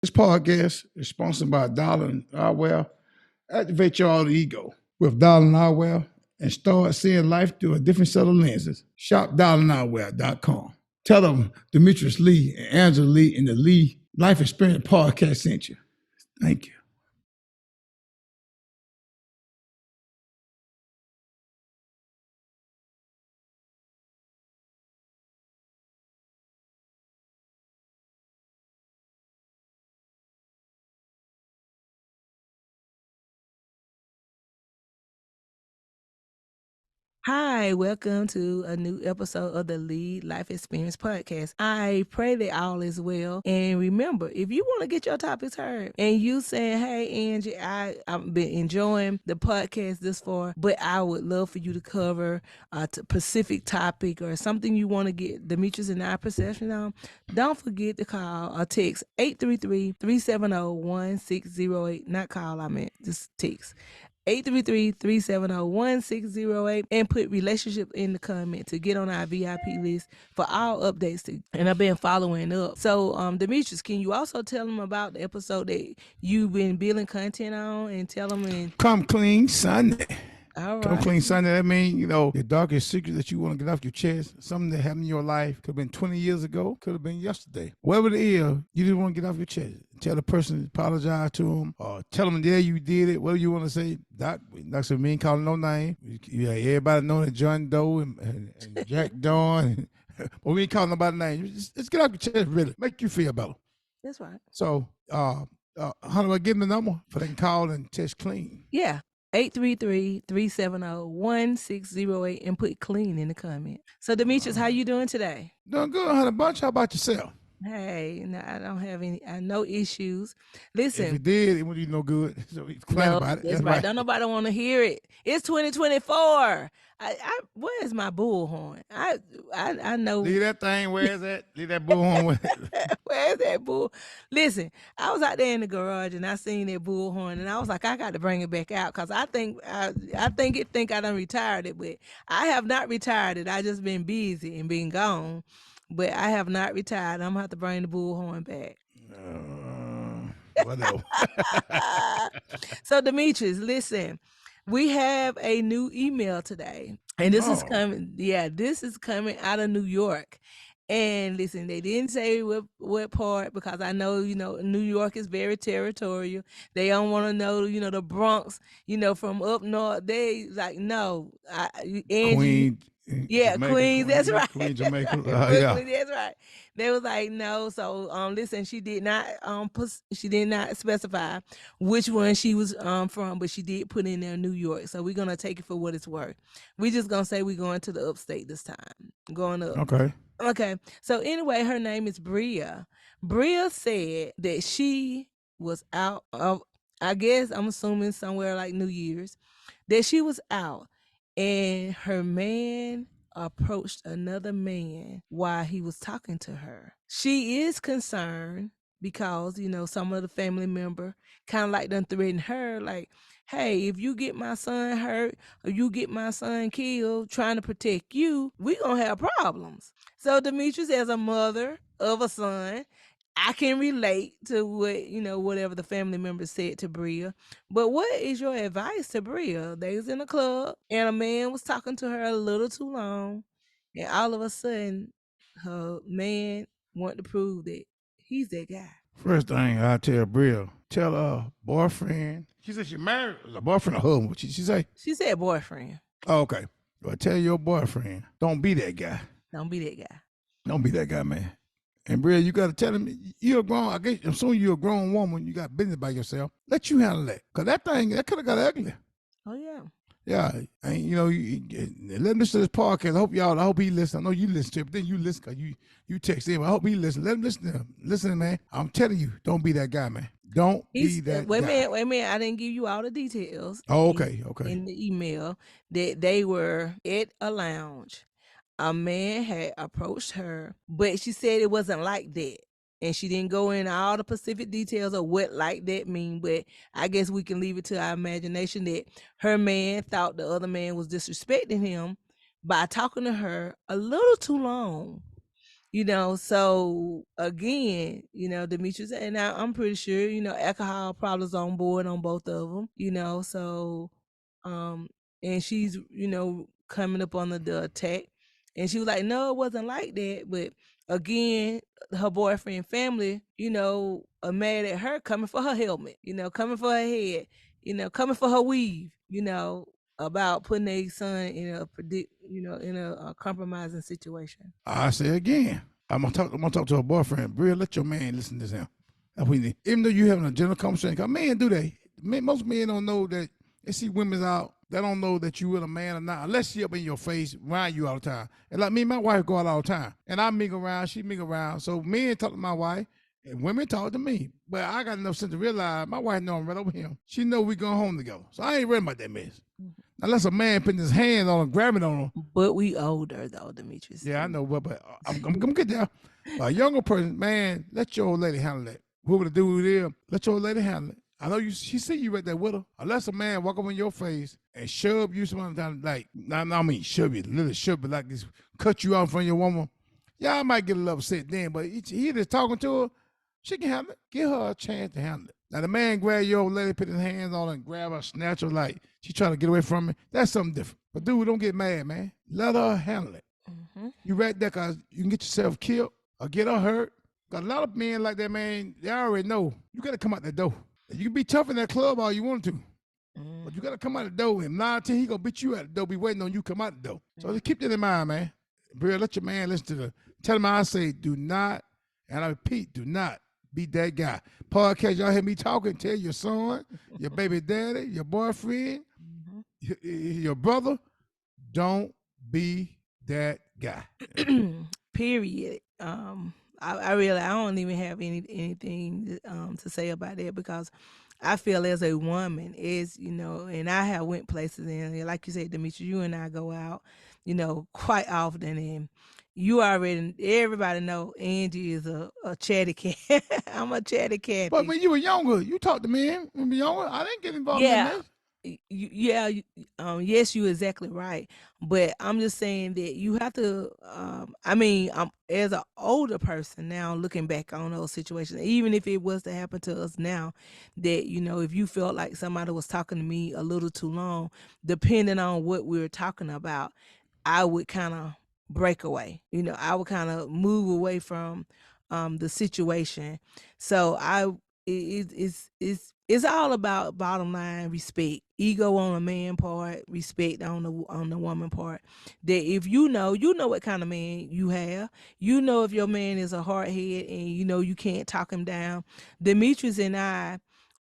This podcast is sponsored by Darling Eyewear. Activate your alter ego with Darling Eyewear and start seeing life through a different set of lenses. Shop darlingeyewear.com. Tell them Demetrius Lee and Angela Lee in the Lee Life Experience Podcast sent you. Thank you. Hi, welcome to a new episode of the Lead Life Experience Podcast. I pray that all is well. And remember, if you want to get your topics heard and you saying, hey, Angie, I've been enjoying the podcast this far, but I would love for you to cover a specific topic or something you want to get Demetrius and I perception on, don't forget to call or text 833-370-1608. Not call, I meant just text. 833-370-1608 and put relationship in the comment to get on our VIP list for all updates. And I've been following up. So, Demetrius, can you also tell them about the episode that you've been building content on and tell them in Come Clean Sunday. All Come right. Clean Sunday. That means, your darkest secret that you want to get off your chest, something that happened in your life, could have been 20 years ago, could have been yesterday. Whatever it is, you just want to get off your chest. Tell the person, apologize to them, or tell them, yeah, you did it, whatever you want to say. Doc said, me ain't calling no name. Yeah, everybody know that John Doe and Jack Dawn, but we ain't calling nobody name. Just get off your chest, really. Make you feel better. That's right. So, how do I give them the number for they can call and test clean? Yeah. 833-370-1608 and put clean in the comment. So, Demetrius, how you doing today? Doing good, Honey Bunch. How about yourself? Hey, no, I don't have no issues. If you Listen, did, it wouldn't do no good. So he's complaining no, about it. that's right. Don't nobody want to hear it. It's 2024. Where's my bullhorn? I know. Leave that thing. Where is that? Leave that bullhorn. Where's that bull? Listen, I was out there in the garage and I seen that bullhorn and I was like, I got to bring it back out because I think I done retired it, but I have not retired it. I just been busy and been gone, but I have not retired. I'm gonna have to bring the bullhorn back. Whatever. So Demetrius, listen, we have a new email today, and this is coming. Yeah, this is coming out of New York. And listen, they didn't say what part because I know New York is very territorial. They don't want to know the Bronx from up north. They like no, Angie. Queen. Yeah, Jamaica, Queens, that's right. Queen Jamaica. Yeah. That's right. They was like, no. So listen, she did not specify which one she was from, but she did put in there New York. So we're gonna take it for what it's worth. We just gonna say we're going to the upstate this time. Going up. Okay. Okay. So anyway, her name is Bria. Bria said that she was out of, I guess I'm assuming somewhere like New Year's, that she was out and her man approached another man while he was talking to her. She is concerned because some of the family member kind of like done threatened her, like, hey, if you get my son hurt or you get my son killed trying to protect you, we gonna have problems. So Demetrius, as a mother of a son, I can relate to whatever the family member said to Bria. But what is your advice to Bria? They was in a club and a man was talking to her a little too long, and all of a sudden, her man wanted to prove that he's that guy. First thing I tell Bria, tell her boyfriend. She said she married a boyfriend or husband. What she say? She said boyfriend. Oh, okay. Well, tell your boyfriend, don't be that guy. Don't be that guy. Don't be that guy, man. And Bria, you got to tell him you're a grown. I guess I'm assuming you're a grown woman. You got business by yourself. Let you handle that, cause that could have got ugly. Oh yeah. Yeah, and let him listen to this podcast. I hope he listen. I know you listen to it, but then you listen because you text him. I hope he listen. Let him listen to him. Listen, man. I'm telling you, don't be that guy, man. Don't be that wait guy. Wait a minute. I didn't give you all the details. Oh, okay. In the email that they were at a lounge. A man had approached her, but she said it wasn't like that. And she didn't go into all the specific details of what like that mean, but I guess we can leave it to our imagination that her man thought the other man was disrespecting him by talking to her a little too long. So again, Demetrius, and I'm pretty sure, alcohol problems on board on both of them, so, um, and she's, coming up on the attack. And she was like, no, it wasn't like that. But again, her boyfriend family, are mad at her coming for her helmet, coming for her head, coming for her weave, about putting their son in a compromising situation. I say again, I'm gonna talk to her boyfriend. Bria, let your man listen to him. That's what he need. Even though you having a general conversation, cause men do that. Most men don't know that they see women's out. They don't know that you with a man or not, unless she up in your face, around you all the time. And like me, my wife go out all the time, and I mingle around, she mingle around. So men talk to my wife, and women talk to me. But I got enough sense to realize my wife know I'm right over him. She know we going home together. So I ain't worried about that mess. Unless a man putting his hands on him, grabbing on him. But we older though, Demetrius. Yeah, I know, but I'm gonna get there. A younger person, man, let your old lady handle that. Whoever the dude is, let your old lady handle it. I know she see you right there with her. Unless a man walk up in your face and shove you sometimes, like, I mean shove you, literally shove you, like this, cut you out in front of your woman. Yeah, I might get a little upset then, but he just talking to her, she can handle it. Give her a chance to handle it. Now the man grab your old lady, put his hands on her and grab her, snatch her like she trying to get away from me. That's something different. But dude, don't get mad, man. Let her handle it. You right there because you can get yourself killed or get her hurt. Got a lot of men like that, man, they already know. You got to come out the door. You can be tough in that club all you want to. But you got to come out the door. And 9 10, he going to beat you at the door, be waiting on you to come out the door. So just keep that in mind, man. Bria, let your man listen to tell him I say, do not, and I repeat, do not be that guy. Podcast, y'all hear me talking, tell your son, your baby daddy, your boyfriend, your brother, don't be that guy. Period. I really, I don't even have anything to say about that, because I feel as a woman is, and I have went places, and like you said, Demetri, you and I go out, quite often, and everybody know Angie is a chatty cat. I'm a chatty cat. But when you were younger, you talked to men. When you were younger, I didn't get involved in this. Yes, you're exactly right. But I'm just saying that you have to. As an older person now, looking back on those situations, even if it was to happen to us now, that if you felt like somebody was talking to me a little too long, depending on what we were talking about, I would kind of break away. I would kind of move away from the situation. So it's all about, bottom line, respect. Ego on the man part, respect on the woman part. That if you know what kind of man you have, if your man is a hard head and you can't talk him down. Demetrius and I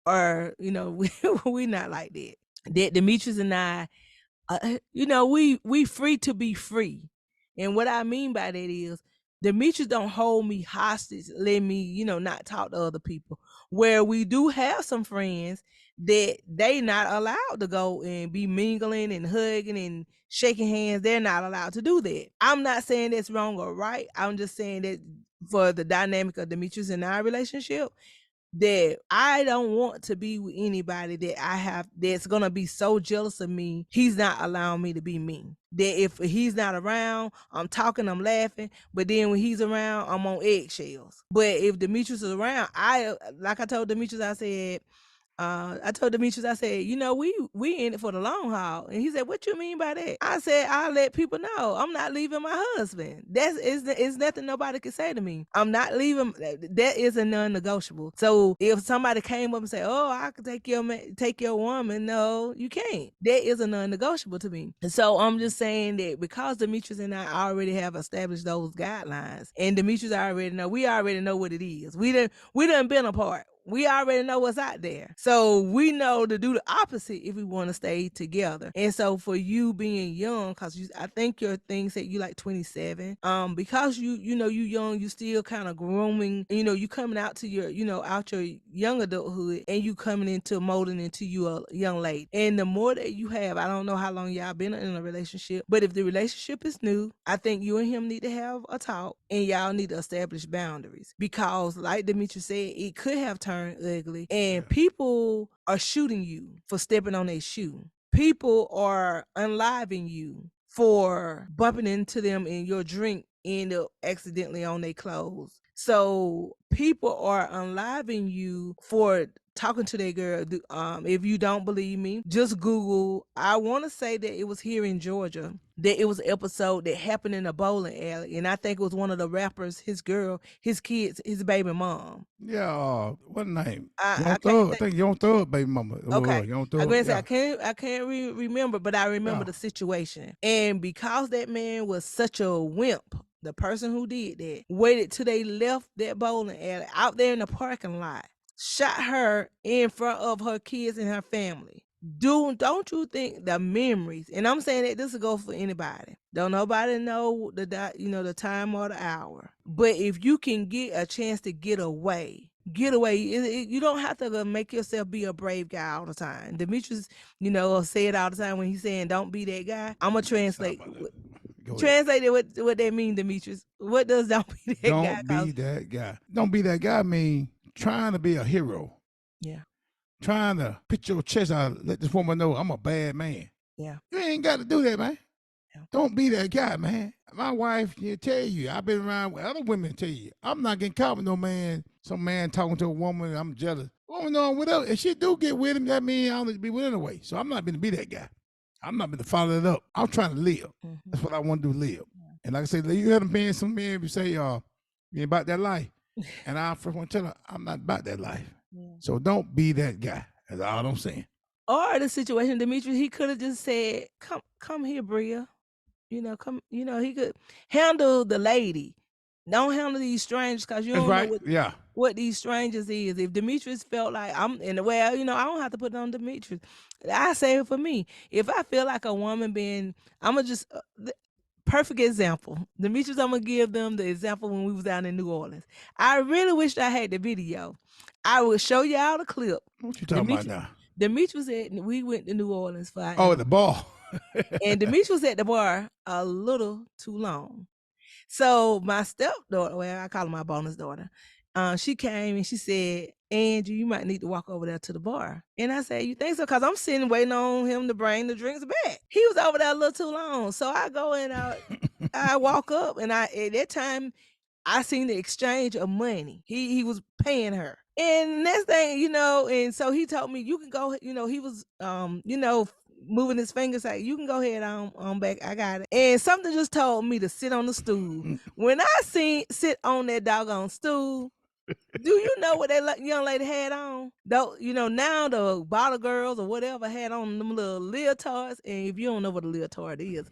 are, we not like that. That Demetrius and I, we free to be free. And what I mean by that is, Demetrius don't hold me hostage, let me, not talk to other people. Where we do have some friends that they not allowed to go and be mingling and hugging and shaking hands. They're not allowed to do that. I'm not saying that's wrong or right. I'm just saying that for the dynamic of Demetrius and our relationship, that I don't want to be with anybody that I have that's gonna be so jealous of me, he's not allowing me to be me. That if he's not around, I'm talking, I'm laughing, but then when he's around, I'm on eggshells. But if Demetrius is around, like I told Demetrius, I told Demetrius, I said, we in it for the long haul. And he said, what you mean by that? I said, I'll let people know I'm not leaving my husband. It's nothing nobody can say to me. I'm not leaving. That is a non-negotiable. So if somebody came up and said, oh, I could take your woman, no, you can't. That is a non-negotiable to me. And so I'm just saying that because Demetrius and I already have established those guidelines, and Demetrius we already know what it is. We done been apart. We already know what's out there. So we know to do the opposite if we want to stay together. And so for you being young, because I think your thing said you like 27, because you young, you still kind of grooming, you coming out to your, out your young adulthood, and you coming into molding into you a young lady. And the more that you have, I don't know how long y'all been in a relationship, but if the relationship is new, I think you and him need to have a talk, and y'all need to establish boundaries. Because like Demetrius said, it could have turned ugly, and people are shooting you for stepping on their shoe. People are unliving you for bumping into them in your drink end up accidentally on their clothes. So people are unliving you for talking to that girl. If you don't believe me, just Google. I want to say that it was here in Georgia. That it was an episode that happened in a bowling alley, and I think it was one of the rappers, his girl, his kids, his baby mom. Yeah, what name? I Young can't Thug. I think. think Young Thug, baby mama. Okay, Young I'm Thug. gonna say Yeah, I can't remember, but I remember yeah. the situation. And because that man was such a wimp, the person who did that waited till they left that bowling alley out there in the parking lot, shot her in front of her kids and her family. Don't you think the memories? And I'm saying that this will go for anybody. Don't nobody know the time or the hour. But if you can get a chance to get away, get away. You don't have to make yourself be a brave guy all the time. Demetrius, say it all the time when he's saying don't be that guy. I'm gonna Sorry translate. about that. Go ahead. Translate it what that mean, Demetrius. What does don't be that guy? Don't be that guy. Don't be that guy mean trying to be a hero. Yeah. Trying to put your chest out, let this woman know I'm a bad man. Yeah. You ain't got to do that, man. Yeah. Don't be that guy, man. My wife will tell you, I've been around with other women tell you, I'm not getting caught with no man, some man talking to a woman, I'm jealous. Woman know I'm with her. If she do get with him, that means I don't need to be with her anyway. So I'm not going to be that guy. I'm not going to follow it up. I'm trying to live. Mm-hmm. That's what I want to do, live. Yeah. And like I said, you heard them some men who say, you ain't about that life. And I first want to tell her, I'm not about that life. Yeah. So don't be that guy. That's all I'm saying. Or the situation, Demetrius, he could have just said, come here, Bria. He could handle the lady. Don't handle these strangers because you don't know what these strangers is. If Demetrius felt like I don't have to put it on Demetrius. I say it for me. If I feel like a woman I'm going to just, perfect example. Demetrius, I'm going to give them the example when we was down in New Orleans. I really wished I had the video. I will show y'all the clip. What you talking about now? Demetrius said we went to New Orleans for the ball. And Demetrius was at the bar a little too long. So my stepdaughter, I call her my bonus daughter, she came and she said, Angie, you might need to walk over there to the bar. And I said, you think so? Because I'm sitting waiting on him to bring the drinks back. He was over there a little too long. So I go and I walk up, and at that time, I seen the exchange of money. He was paying her. And next thing, and so he told me, you can go, he was, moving his fingers like, you can go ahead on back. I got it. And something just told me to sit on the stool. When I sit on that doggone stool, do you know what that young lady had on? Though, now the bottle girls or whatever had on them little leotards. And if you don't know what a leotard is,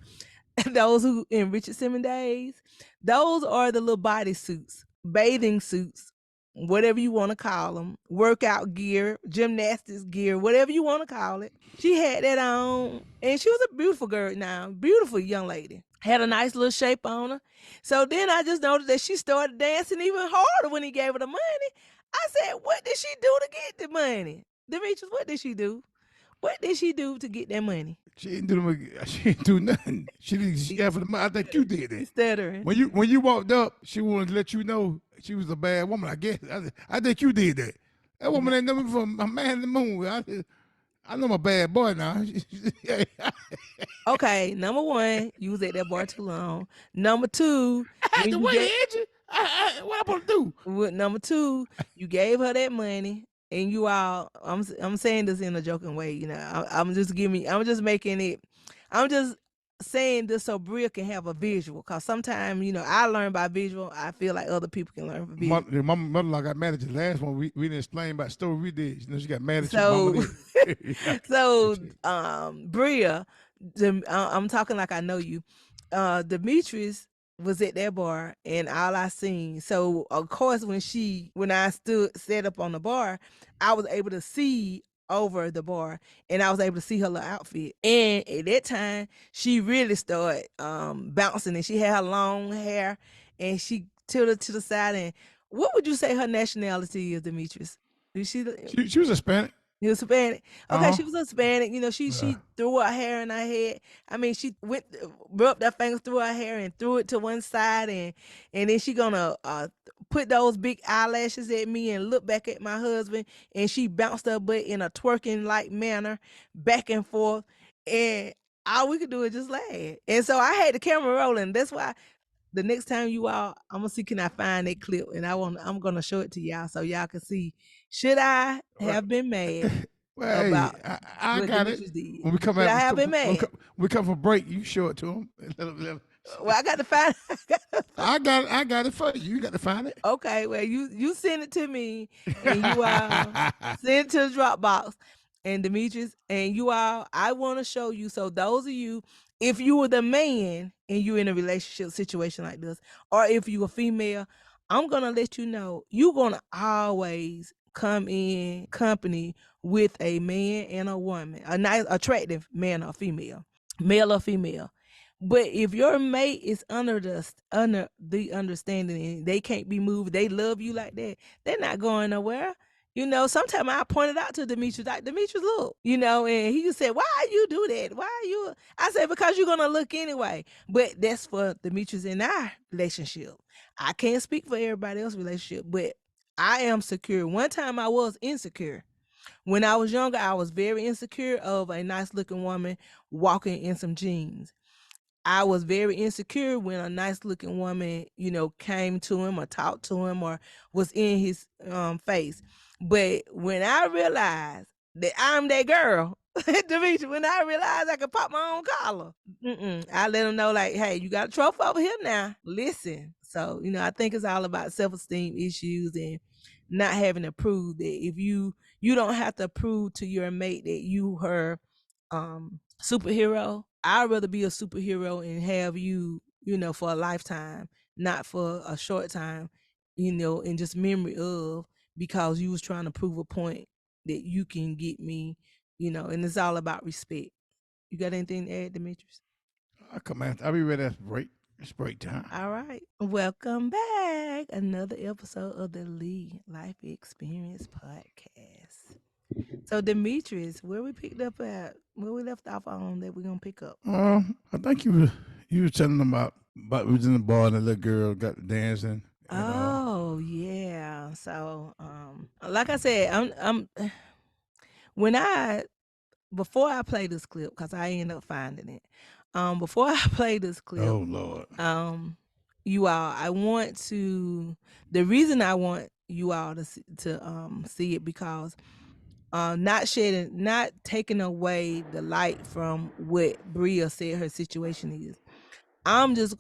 those who in Richard Simmons days, those are the little body suits, bathing suits, whatever you want to call them, workout gear, gymnastics gear, whatever you want to call it. She had that on, and she was a beautiful girl now, beautiful young lady. Had a nice little shape on her. So then I just noticed that she started dancing even harder when he gave her the money. I said, what did she do to get the money? Demetrius, what did she do? What did she do to get that money? She didn't do nothing. She got for the money. I think you did that. Stuttering. When you walked up, she wanted to let you know she was a bad woman. I guess. I think you did that. That woman ain't nothing from a man in the moon. I know I'm a bad boy now. Okay, number one, you was at that bar too long. Number two, I had to wait, Angie. What I'm supposed to do? Number two, you gave her that money, and you all. I'm saying this in a joking way. I'm just making it. I'm just saying this so Bria can have a visual. Cause sometimes, I learn by visual. I feel like other people can learn from visual. My mother-in-law got mad at the last one. We didn't explain about the story we did. She got mad at you. So, Bria, I'm talking like I know you. Demetrius was at that bar, and all I seen. So of course, when I set up on the bar, I was able to see over the bar, and I was able to see her little outfit. And at that time, she really started bouncing, and she had her long hair, and she tilted to the side. And what would you say her nationality is, Demetrius? She was Hispanic. He was Hispanic. Okay, she was Hispanic. She threw her hair in her head. I mean, she rubbed her fingers through her hair and threw it to one side, and then she gonna put those big eyelashes at me and look back at my husband, and she bounced her butt in a twerking like manner, back and forth, and all we could do is just laugh. And so I had the camera rolling. That's why the next time you all, I'm gonna see can I find that clip, and I'm gonna show it to y'all so y'all can see. Should I Well, have been mad well, hey, about I what got it. Demetrius did? When we come Should out, I have been mad? we come from break. You show it to him. Well, I got to find. I got it for you. You got to find it. Okay, well you send it to me, and you send it to the Dropbox, and Demetrius, and you all, I want to show you. So those of you, if you were the man and you in a relationship situation like this, or if you a female, I'm gonna let you know you're gonna always come in company with a man and a woman, a nice, attractive man or female, male or female. But if your mate is under the understanding and they can't be moved, they love you like that, they're not going nowhere. Sometimes I pointed out to Demetrius, like, Demetrius, look, and he just said, why you do that? Why you? I said, because you're gonna look anyway. But that's for Demetrius and our relationship. I can't speak for everybody else's relationship, but I am secure. One time I was insecure. When I was younger, I was very insecure of a nice looking woman walking in some jeans. I was very insecure when a nice looking woman, came to him or talked to him or was in his face. But when I realized that I'm that girl, Demetri, when I realized I could pop my own collar, I let him know, like, hey, you got a trophy over here now. Listen. So, I think it's all about self-esteem issues and not having to prove that if you don't have to prove to your mate that you her superhero. I'd rather be a superhero and have you, for a lifetime, not for a short time, and just memory of, because you was trying to prove a point that you can get me, and it's all about respect. You got anything to add, Demetrius? I'll come after. I'll be ready after break. It's break time. All right. Welcome back. Another episode of the Lee Life Experience Podcast. So Demetrius, where we picked up at, where we left off on that we're gonna pick up. I think you were telling them about we was in the bar and the little girl got to dancing. Oh yeah. So like I said, I'm when I before I play this clip, because I end up finding it. Before I play this clip, Oh Lord. You all, I want to, the reason I want you all to see it, because not taking away the light from what Bria said her situation is. I'm just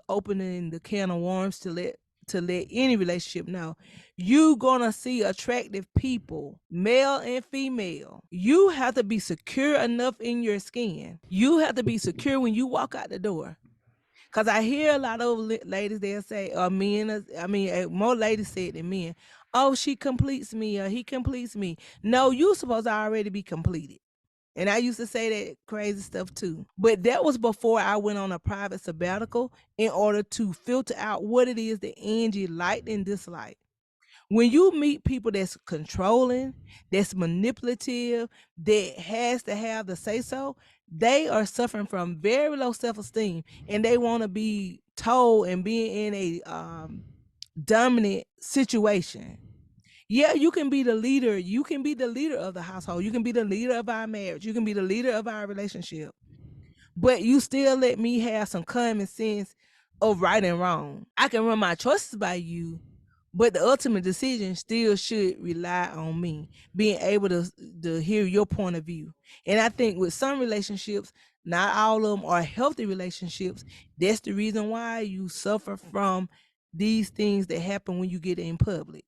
opening the can of worms to let any relationship know you gonna see attractive people, male and female. You have to be secure enough in your skin. You have to be secure when you walk out the door. Cause I hear a lot of ladies, they'll say, or men, more ladies say it than men. Oh, she completes me, or he completes me. No, you supposed to already be completed. And I used to say that crazy stuff too. But that was before I went on a private sabbatical in order to filter out what it is that Angie liked and disliked. When you meet people that's controlling, that's manipulative, that has to have the say so, they are suffering from very low self esteem, and they want to be told and be in a dominant situation. Yeah, you can be the leader. You can be the leader of the household. You can be the leader of our marriage. You can be the leader of our relationship. But you still let me have some common sense of right and wrong. I can run my choices by you, but the ultimate decision still should rely on me being able to hear your point of view. And I think with some relationships, not all of them are healthy relationships. That's the reason why you suffer from these things that happen when you get in public.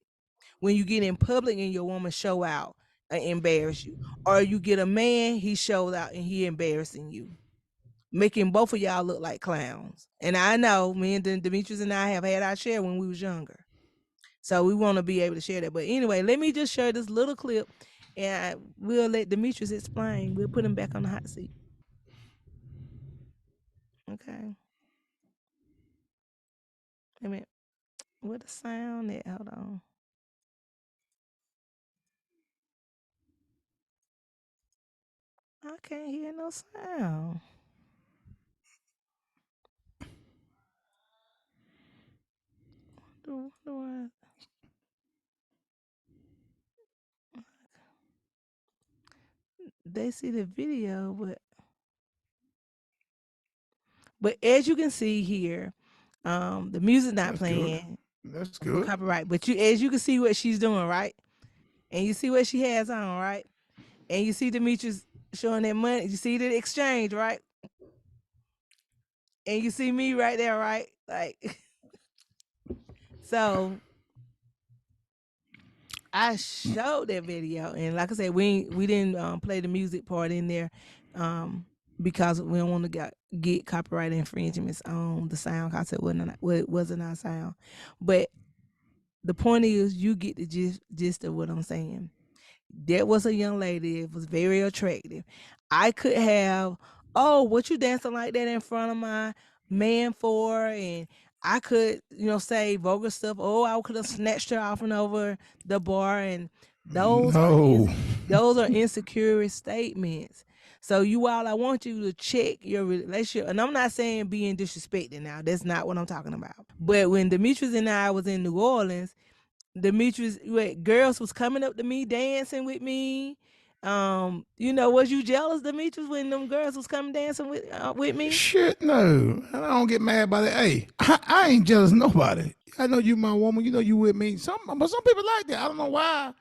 When you get in public and your woman show out and embarrass you, or you get a man, he shows out and he embarrassing you, making both of y'all look like clowns. And I know me and Demetrius and I have had our share when we was younger. So we want to be able to share that. But anyway, let me just share this little clip, and we'll let Demetrius explain. We'll put him back on the hot seat. Okay. I mean, what the sound at? Hold on. I can't hear no sound. They see the video, but as you can see here, The music not That's good. playing That's for good. copyright, but as you can see what she's doing, right? And you see what she has on, right? And you see Demetrius showing that money. You see the exchange, right? And you see me right there, right? Like, so I showed that video, and like I said, we didn't play the music part in there, um, because we don't want to get copyright infringements on the sound. Cause it wasn't our sound, but the point is, you get the gist of what I'm saying. There was a young lady. It was very attractive. I could have, oh, what you dancing like that in front of my man for? And I could, say vulgar stuff. Oh, I could have snatched her off and over the bar. And those are No. those are insecure statements. So I want you to check your relationship. And I'm not saying being disrespected now. That's not what I'm talking about. But when Demetrius and I was in New Orleans, Demetrius, girls was coming up to me, dancing with me. Was you jealous, Demetrius, when them girls was coming dancing with me? Shit, no. I don't get mad about it. Hey, I ain't jealous of nobody. I know you my woman. You know you with me. But some people like that. I don't know why.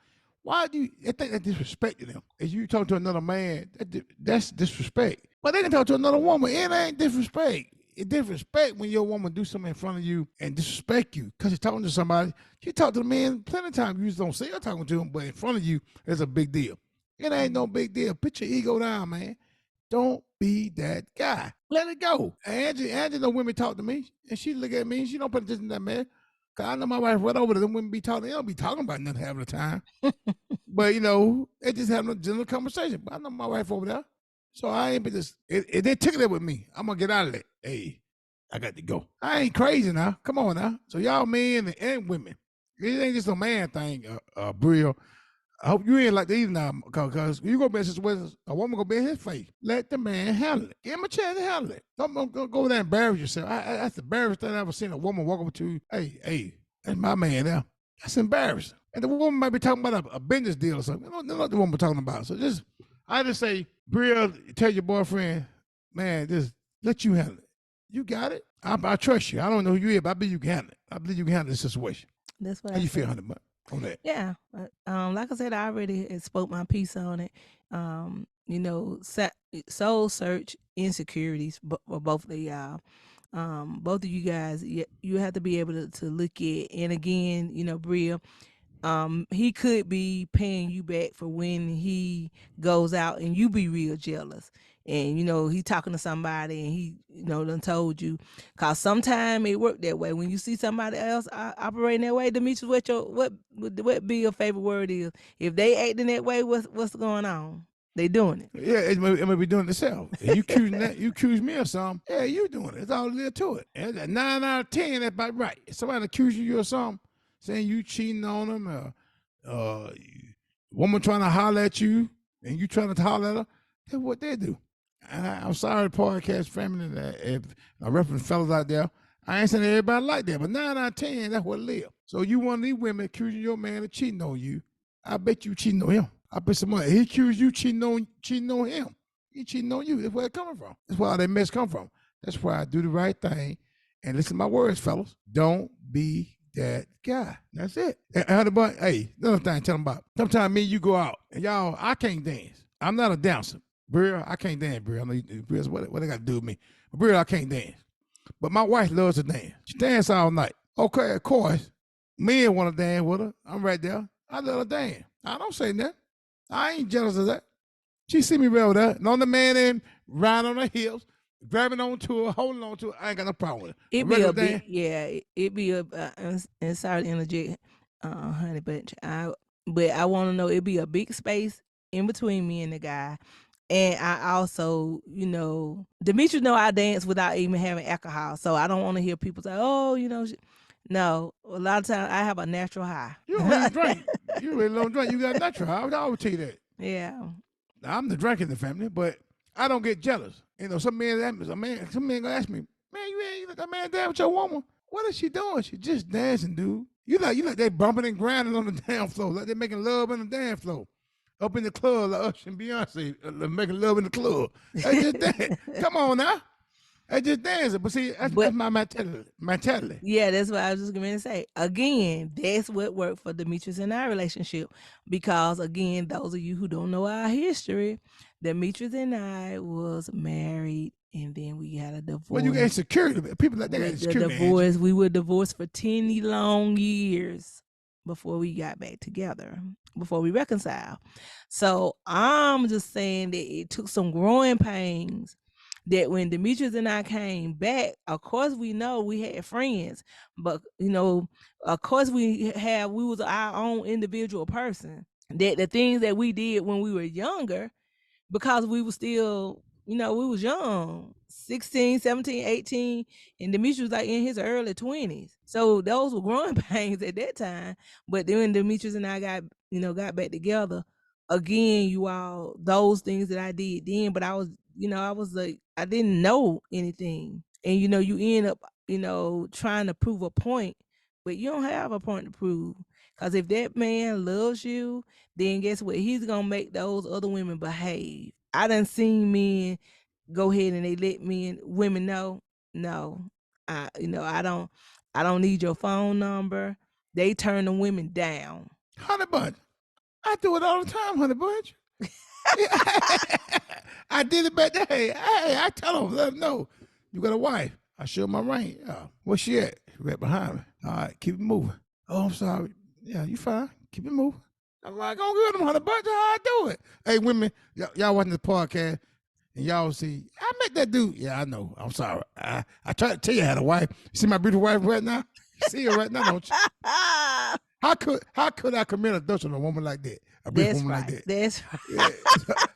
Why do you think that disrespecting them? If you talk to another man, that's disrespect. But they can talk to another woman. It ain't disrespect. It's disrespect when your woman do something in front of you and disrespect you because you're talking to somebody. You talk to the man plenty of times. You just don't say you're talking to him, but in front of you, it's a big deal. It ain't no big deal. Put your ego down, man. Don't be that guy. Let it go. Angie, know women talk to me, and she look at me, and she don't put attention to that man. Cause I know my wife right over there. Them women be talking. They don't be talking about nothing half the time. But they just having a general conversation. But I know my wife over there, so I ain't be just. If they tickle it with me, I'm gonna get out of it. Hey, I got to go. I ain't crazy now. Come on now. So y'all men and women, it ain't just a man thing, Bria. I hope you ain't like that either now, because you gonna be in situations, a woman gonna be in his face. Let the man handle it. Give him a chance to handle it. Don't go over there and embarrass yourself. That's the embarrassing thing I ever seen a woman walk up to you. Hey, that's my man now. That's embarrassing. And the woman might be talking about a business deal or something. You know what the woman talking about. So I just say, Bria, tell your boyfriend, man, just let you handle it. You got it. I trust you. I don't know who you are, but I believe you can handle it. I believe you can handle this situation. That's what How I you said. feel, honey? On that? Yeah. Like I said, I already spoke my piece on it. Soul search insecurities for both of y'all. Both of you guys, you have to be able to look at, and again, Bria, he could be paying you back for when he goes out and you be real jealous. And he talking to somebody and he done told you, cause sometime it worked that way. When you see somebody else operating that way, Demetrius, what be your favorite word is? If they acting that way, what's going on? They doing it. Yeah, it may be doing it itself. If you accusing that, you accuse me of something. Yeah, you doing it. It's all there to it. And 9 out of 10, that's about right. If somebody accusing you of something, saying you cheating on them, woman trying to holler at you, and you trying to holler at her, that's what they do. And I'm sorry, podcast family, that if I reference fellas out there, I ain't saying everybody like that, but 9 out of 10, that's what it live. So you one of these women accusing your man of cheating on you, I bet you cheating on him. I bet somebody he accused you cheating on him. He cheating on you. That's where it coming from. That's where all that mess come from. That's why I do the right thing. And listen to my words, fellas. Don't be that guy. That's it. And hey, another thing, tell them about. Sometimes me and you go out, and y'all, I can't dance. I'm not a dancer. Bria, I can't dance, Bria. I know Bria, what they got to do with me? Bria, I can't dance. But my wife loves to dance. She dance all night. Okay, of course, men want to dance with her. I'm right there. I let her dance. I don't say that. I ain't jealous of that. She see me right there, and on the man in, riding on her hips, grabbing onto her, holding on to her. I ain't got no problem with it. It be a big, yeah. It be a. And sorry to interject, honey, but I want to know. It be a big space in between me and the guy, and I also, Demetrius know I dance without even having alcohol, so I don't want to hear people say, "Oh, no." A lot of times I have a natural high. You don't really drink. You really don't drink. You got natural high. I would always tell you that. Yeah. Now, I'm the drink in the family, but I don't get jealous. Some men gonna ask me, man, you ain't let that man dance with your woman. What is she doing? She just dancing, dude. You like they bumping and grinding on the dance floor, like they making love on the dance floor. Up in the club, like Usher and Beyonce, making love in the club. That's just that. Come on now. I just dancing. But see, that's But my mentality. yeah, that's what I was just going to say. Again, that's what worked for Demetrius and our relationship. Because again, those of you who don't know our history, Demetrius and I was married and then we had a Well, you got divorce. insecurity. People like that got The insecurity, Angie. divorce, we were divorced for 10 long years before we got back together, before we reconciled. So I'm just saying that it took some growing pains that when Demetrius and I came back, of course we know we had friends, but of course we was our own individual person. That the things that we did when we were younger, because we were still, we was young, 16, 17, 18, and Demetrius was like in his early 20s. So those were growing pains at that time. But then when Demetrius and I got back together, again, you all, those things that I did then, but I was like, I didn't know anything. And you end up, trying to prove a point, but you don't have a point to prove. Because if that man loves you, then guess what? He's gonna make those other women behave. I done seen men go ahead and they let women know, no, I don't need your phone number. They turn the women down. Honey Bunch. I do it all the time, Honey Bunch. I did it back there. Hey, I tell them, let them know. You got a wife. I show my ring. Where she at? Right behind me. All right, keep it moving. Oh, I'm sorry. Yeah, you fine. Keep it moving. I'm like, go get them, Honey Bunch. How I do it? Hey, women, y'all watching this podcast, and y'all see, I met that dude. Yeah, I know. I'm sorry. I tried to tell you I had a wife. You see my beautiful wife right now? You see her right now, don't you? How could I commit adultery on a woman like that? A beautiful That's woman like right. that? That's Yeah.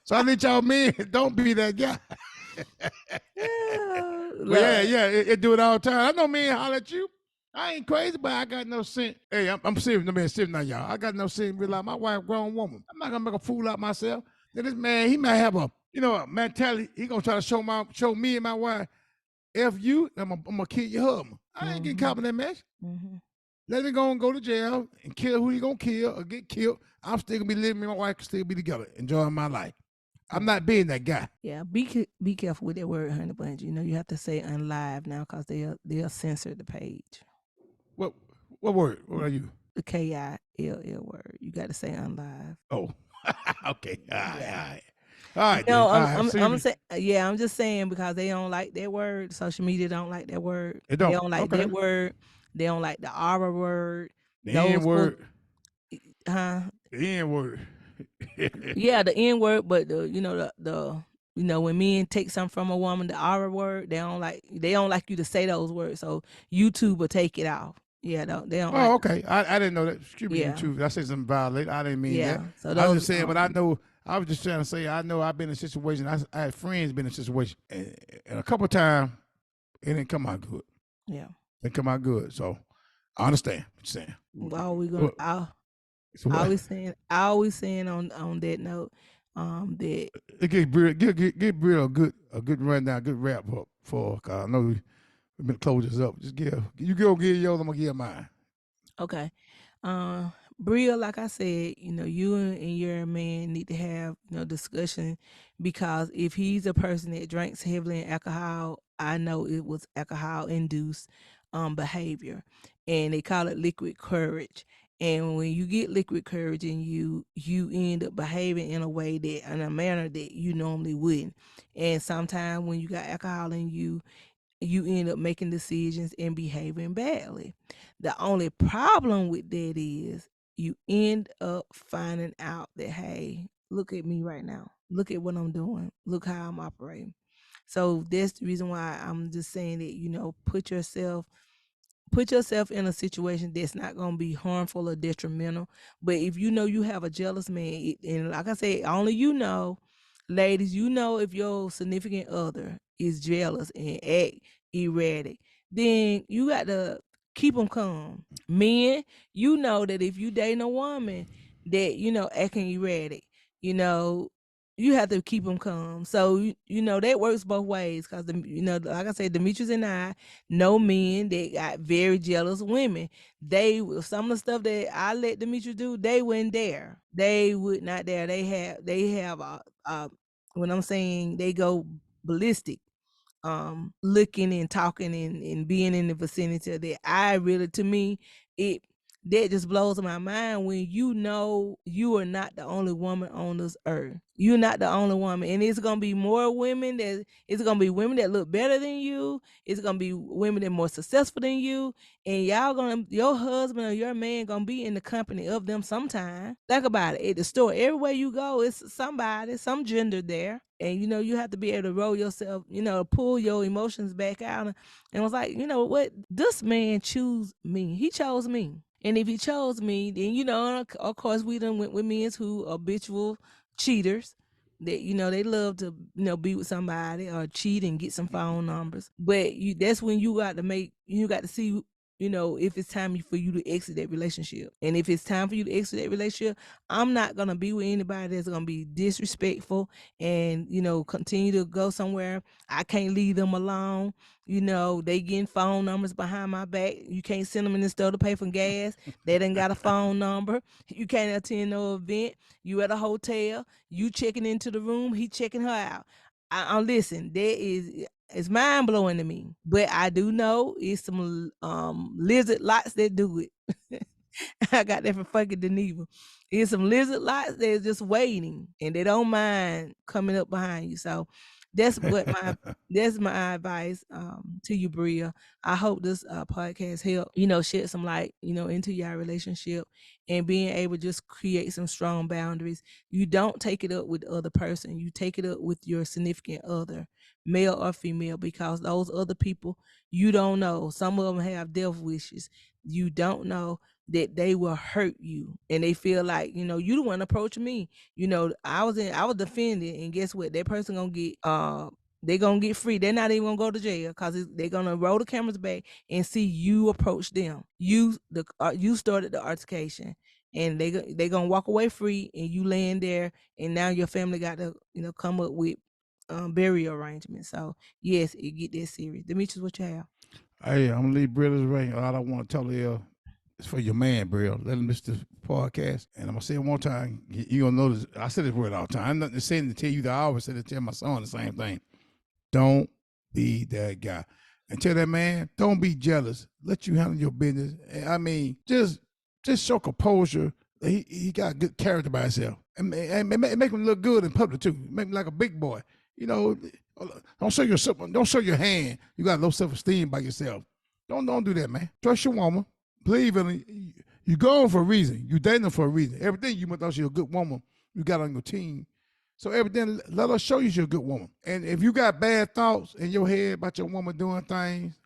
So I need y'all men, don't be that guy. But yeah, it do it all the time. I know men holler at you. I ain't crazy, but I got no sense. Hey, I'm serious. No man serious now, y'all. I got no sense. Realize my wife, grown woman. I'm not gonna make a fool out myself. Then this man, he might have a mentality. He gonna try to show me and my wife. If you, I'm gonna kill your husband. I ain't getting caught in that mess. Mhm. Let me go and go to jail and kill who he gonna kill or get killed. I'm still gonna be living. Me and my wife can still be together, enjoying my life. I'm not being that guy. Yeah, be careful with that word, honey bunch. You have to say unlive now because they'll censor the page. What what word? What are you? The KILL word. You got to say unlive. Oh, okay. All right, Yeah. all right. All right, then. No, All right. So I'm saying, yeah, I'm just saying because they don't like that word. Social media don't like that word. it They don't. don't like Okay. that word. They don't like the R word. The N Those both, word. huh? The N word. Yeah, the N word, but the when men take something from a woman, the R word, they don't like you to say those words. So YouTube will take it off. Yeah, they don't Oh, like. okay. I didn't know that. Excuse me, Yeah, YouTube. I said something violate. I didn't mean that. yeah. So I was those just saying, but I know. I was just trying to say, I know I've been in a situation. I had friends been in a situation, and a couple of times it didn't come out good. yeah. It didn't come out good. So I understand what you're saying. All we gonna What- So what? I always saying on that note, that It give Bria a good rundown, good wrap up for. Cause I know we've been close this up. Just give yours. I'm gonna give mine. okay. Bria, like I said, you and your man need to have, discussion because if he's a person that drinks heavily in alcohol, I know it was alcohol induced behavior. And they call it liquid courage. And when you get liquid courage and you end up behaving in a way that in a manner that you normally wouldn't. And sometimes when you got alcohol in you end up making decisions and behaving badly. The only problem with that is you end up finding out that, hey, look at me right now. Look at what I'm doing. Look how I'm operating. So that's the reason why I'm just saying that, put yourself in a situation that's not going to be harmful or detrimental. But if you know you have a jealous man, and like I said, only ladies, if your significant other is jealous and act erratic, then you got to keep them calm. Men, you know that if you dating a woman that acting erratic, you know you have to keep them calm. So that works both ways because like I said, Demetrius and I know men that got very jealous women. They some of the stuff that I let Demetrius do, they wouldn't dare. They would not dare. They have when I'm saying they go ballistic looking and talking and being in the vicinity of that. I really, to me, it that just blows my mind when you know you are not the only woman on this earth. You're not the only woman, and it's gonna be more women that it's gonna be women that look better than you. It's gonna be women that more successful than you, and y'all gonna your husband or your man gonna be in the company of them sometime. Think about it. At the store, everywhere you go, it's somebody, some gender there. And you have to be able to roll yourself, pull your emotions back out. And was like, you know what? This man choose me. He chose me. And if he chose me, then of course we done went with men who are habitual cheaters. That they love to be with somebody or cheat and get some phone numbers. But that's when you got to see if it's time for you to exit that relationship. And if it's time for you to exit that relationship, I'm not gonna be with anybody that's gonna be disrespectful and continue to go somewhere. I can't leave them alone. They getting phone numbers behind my back. You can't send them in the store to pay for gas. They done got a phone number. You can't attend no event. You at a hotel. You checking into the room. He checking her out. I listen. It's mind blowing to me, but I do know it's some lizard lots that do it. I got that from fucking Geneva. It's some lizard lots that's just waiting, and they don't mind coming up behind you. So that's what my that's my advice to you, Bria. I hope this podcast help shed some light into your relationship and being able to just create some strong boundaries. You don't take it up with the other person. You take it up with your significant other, male or female, because those other people you don't know. Some of them have death wishes. You don't know that they will hurt you, and they feel like you the one approach me. I was defended, and guess what? That person gonna get they gonna get free. They're not even gonna go to jail because they're gonna roll the cameras back and see you approach them. You started the altercation, and they gonna walk away free, and you laying there, and now your family got to come up with burial arrangements. So yes, it get that serious. Demetrius, what you have? Hey, I'm gonna leave Brilla's ring. All I want to tell you is for your man, Brill. Let him listen to this podcast. And I'm gonna say it one more time. You gonna notice I say this word all the time. I'm not just saying to tell you that I always say to tell my son the same thing. Don't be that guy. And tell that man, don't be jealous. Let you handle your business. I mean, just show composure. He got good character by himself. And make him look good in public too. Make him like a big boy. Don't show your hand. You got low self-esteem by yourself. Don't do that, man. Trust your woman. Believe in it. You going for a reason. You dating her for a reason. Everything you must know she's a good woman. You got on your team. So everything, let her show you she's a good woman. And if you got bad thoughts in your head about your woman doing things,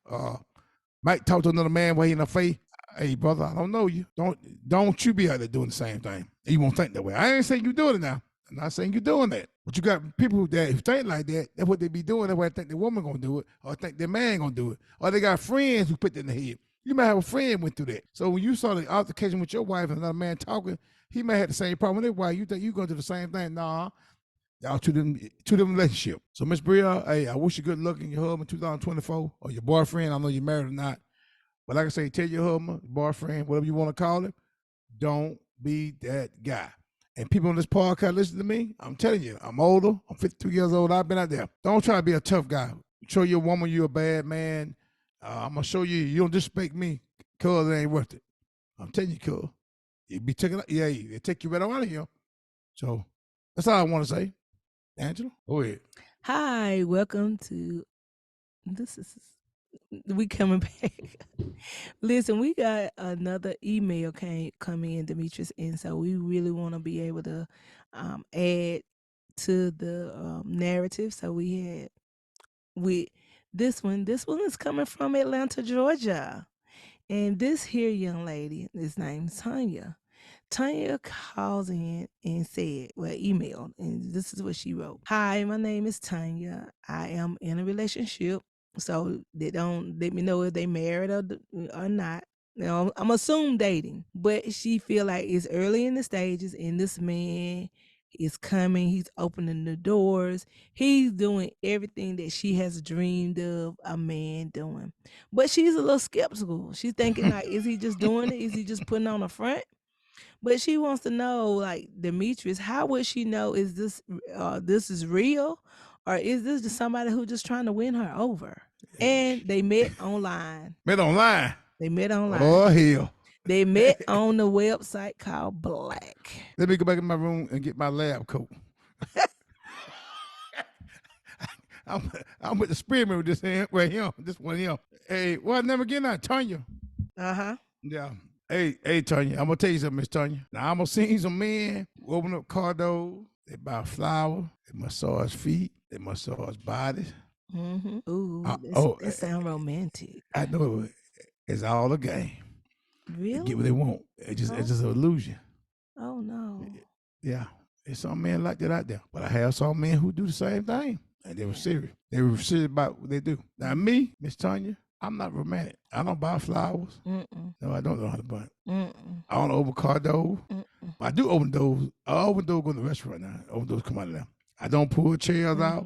might talk to another man way in the face. Hey, brother, I don't know you. Don't you be out there doing the same thing. You won't think that way. I ain't saying you doing it now. I'm not saying you're doing that. But you got people that think like that. That's what they be doing. That's why they think the woman gonna do it, or think their man gonna do it, or they got friends who put that in the head. You might have a friend went through that. So when you saw the altercation with your wife and another man talking, he may have the same problem with his wife. You think you gonna do the same thing? Nah, y'all two different relationship. So Miss Bria, hey, I wish you good luck in your husband 2024 or your boyfriend. I know you're married or not. But like I say, tell your husband, boyfriend, whatever you want to call it, don't be that guy. And people on this podcast listen to me. I'm telling you, I'm older. I'm 52 years old. I've been out there. Don't try to be a tough guy. Show your woman you're a bad man. I'm gonna show you don't disrespect me, cause it ain't worth it. I'm telling you, cuz. You be taking they take you right out of here. So that's all I want to say. Angela, go ahead. Hi, welcome to this is we coming back. Listen, we got another email come in, Demetrius, and so we really want to be able to add to the narrative. So we had with this one. This one is coming from Atlanta, Georgia, and this here young lady, his name's Tonya. Tonya calls in and emailed, and this is what she wrote. Hi, my name is Tonya. I am in a relationship, so they don't let me know if they married or not. I'm assume dating, but she feel like it's early in the stages, and this man is coming. He's opening the doors. He's doing everything that she has dreamed of a man doing. But she's a little skeptical. She's thinking like, is he just doing it? Is he just putting on a front? But she wants to know, like Demetrius, how would she know is this is real, or is this just somebody who just trying to win her over? And they met online. Met online. They met online. Oh hell. They met on the website called Black. Let me go back in my room and get my lab coat. I'm with the spearman with this hand right here. This one here. Hey, well, never get out, Tonya. Uh-huh. Yeah. Hey, Tonya, I'm gonna tell you something, Miss Tonya. Now I'm gonna see some men who open up car doors, they buy flowers, they massage feet, they massage bodies. Mm-hmm. Ooh, that sound romantic. I know it's all a game. Really? They get what they want. It's just an illusion. Oh no. Yeah. There's some men like that out there. But I have some men who do the same thing. And they were serious. They were serious about what they do. Now me, Miss Tonya, I'm not romantic. I don't buy flowers. Mm-mm. No, I don't know how to buy it. Mm-mm. I don't open car doors. But I do open doors. I open doors, go to the restaurant now. Open doors come out of there. I don't pull chairs out.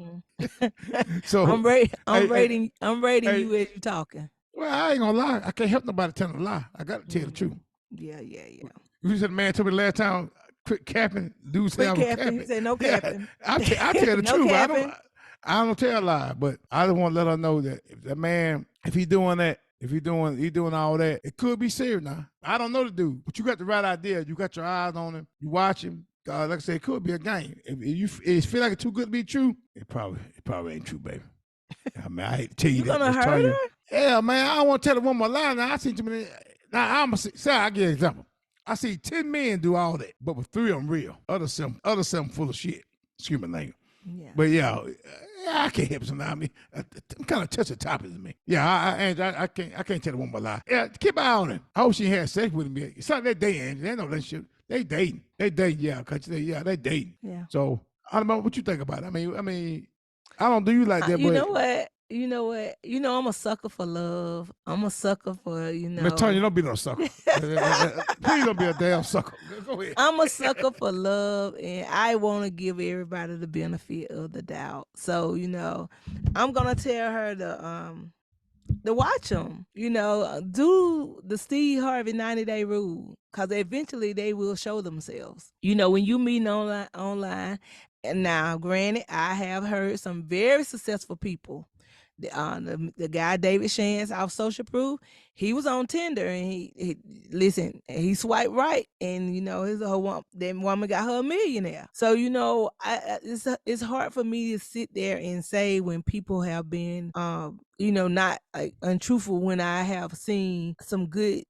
So I'm rating you as you talking. Well, I ain't gonna lie. I can't help nobody telling a lie. I got to tell the truth. Yeah. You said the man told me last time, quit capping. Dude said I was capping. He said no capping. I tell the No truth. capping. I don't tell a lie, but I just want to let her know that if that man, if he doing that, if he doing all that, it could be serious now. I don't know the dude, but you got the right idea. You got your eyes on him. You watch him. Like I said, it could be a game. If you feel like it's too good to be true, it probably ain't true, baby. I mean, I hate to tell you that. You gonna hurt her? Yeah, man. I don't want to tell her one more lie. Now I see too many. Now I'm say I give you an example. I see 10 men do all that, but with 3 of them real. Other 7 full of shit. Excuse my language. Yeah. But yeah, I can't help something. I mean, I'm kind of touchy topics to me. Yeah, I can't tell her one more lie. Yeah, keep an eye on him. I hope she had sex with him. It's not that they ain't. They know that shit. They dating. They dating. Yeah. So I don't know what you think about it. I mean, I don't do you like that. You know what? I'm a sucker for love. I'm a sucker for, Miss Tonya, don't be no sucker. Please don't be a damn sucker. Go ahead. I'm a sucker for love, and I want to give everybody the benefit of the doubt. So, I'm gonna tell her to watch them. Do the Steve Harvey 90-day rule, because eventually they will show themselves. When you meet online, and now, granted, I have heard some very successful people. The guy David Shands off Social Proof, he was on Tinder, and he swiped right, and that woman got her a millionaire. So it's hard for me to sit there and say when people have been not like untruthful, when I have seen some good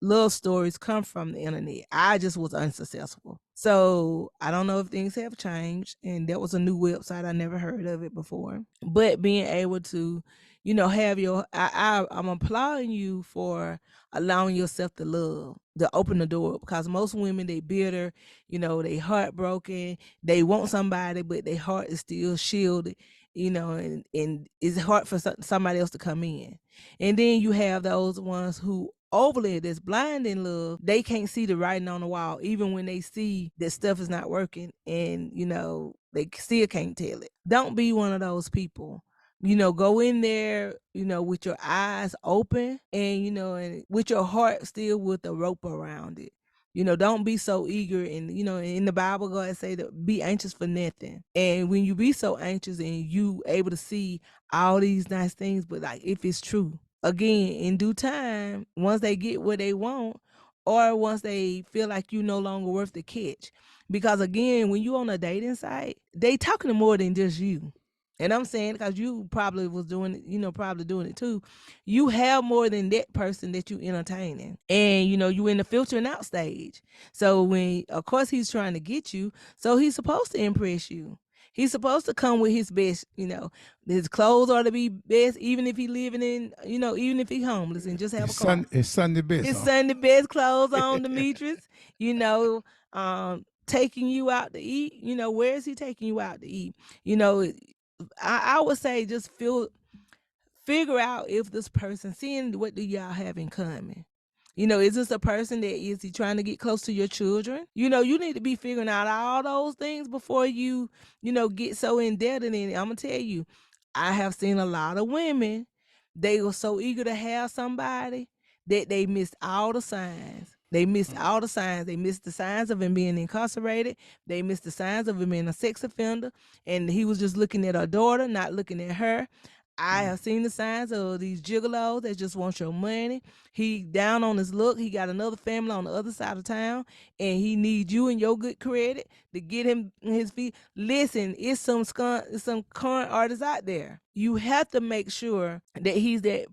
love stories come from the internet. I just was unsuccessful. So I don't know if things have changed, and that was a new website. I never heard of it before. But being able to, have I'm applauding you for allowing yourself to love, to open the door, because most women, they bitter, they heartbroken, they want somebody, but their heart is still shielded, and it's hard for somebody else to come in. And then you have those ones who overly that's blind in love. They can't see the writing on the wall, even when they see that stuff is not working, and they still can't tell it. Don't be one of those people. Go in there, with your eyes open, and and with your heart still with a rope around it. Don't be so eager, and in the Bible, God say that be anxious for nothing. And when you be so anxious and you able to see all these nice things, but like if it's true, again, in due time, once they get what they want, or once they feel like you no longer worth the catch. Because again, when you on a dating site, they talking to more than just you. And I'm saying, because you probably was doing it, probably doing it too. You have more than that person that you entertaining. And, you in the filtering out stage. So when, of course, he's trying to get you, so he's supposed to impress you. He's supposed to come with his best, his clothes are to be best, even if he living in, even if he homeless and just have a car. His Sunday best. His Sunday best clothes on, Demetrius, taking you out to eat. Where is he taking you out to eat? I would say just figure out if this person, seeing what do y'all have in common. Is this a person that is he trying to get close to your children? You need to be figuring out all those things before you, get so indebted. And I'm going to tell you, I have seen a lot of women, they were so eager to have somebody that they missed all the signs. They missed all the signs. They missed the signs of him being incarcerated. They missed the signs of him being a sex offender. And he was just looking at her daughter, not looking at her. I have seen the signs of these gigolos that just want your money. He down on his luck. He got another family on the other side of town, and he needs you and your good credit to get him on his feet. Listen, it's some current artists out there. You have to make sure that he's that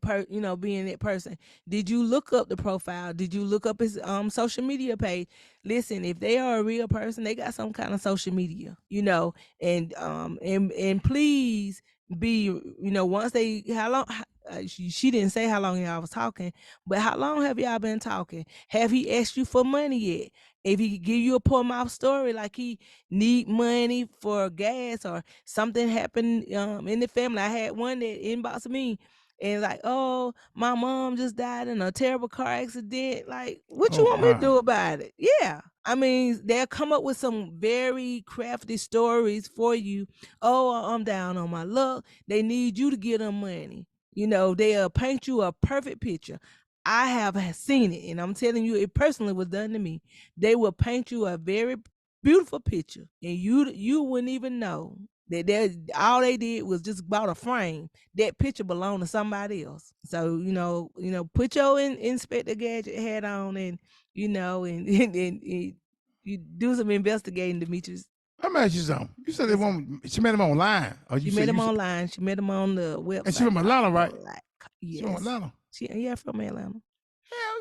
being that person. Did you look up the profile? Did you look up his social media page? Listen, if they are a real person, they got some kind of social media, and please be, once they, how long, she didn't say how long y'all was talking, but how long have y'all been talking? Have he asked you for money yet? If he give you a poor mouth story like he need money for gas or something happened in the family. I had one that inboxed me and like, oh, my mom just died in a terrible car accident. Like, what you Oh want me to my. do about it? Yeah. I mean, they'll come up with some very crafty stories for you. Oh, I'm down on my luck. They need you to give them money. They'll paint you a perfect picture. I have seen it, and I'm telling you, it personally was done to me. They will paint you a very beautiful picture, and you wouldn't even know that all they did was just bought a frame. That picture belonged to somebody else. So put your Inspector Gadget hat on, and and you do some investigating, Demetrius. Let me ask you something. You said Yes, sir. she met him online, or She met him online. She met him on the and she website from called Atlanta, right? Idyllic. She from Yes. Atlanta. Yeah, from Atlanta. Hell,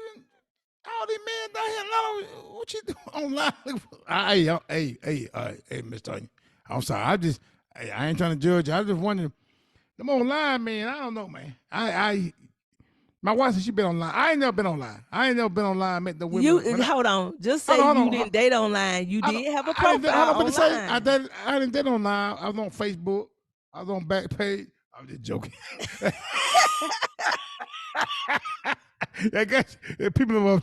all these men down here in Atlanta, what you doing online? Hey, Miss Tonya. I'm sorry. I ain't trying to judge you. I just wondering, them online, man, I don't know, man. My wife said she been online. I ain't never been online. I ain't never been online, met the women. You hold on. Just Hold say on, you hold on. didn't date online. You I don't, did have a I didn't, hold profile on, but to say, online. I didn't date online. I was on Facebook. I was on Backpage. I'm just joking. I guess people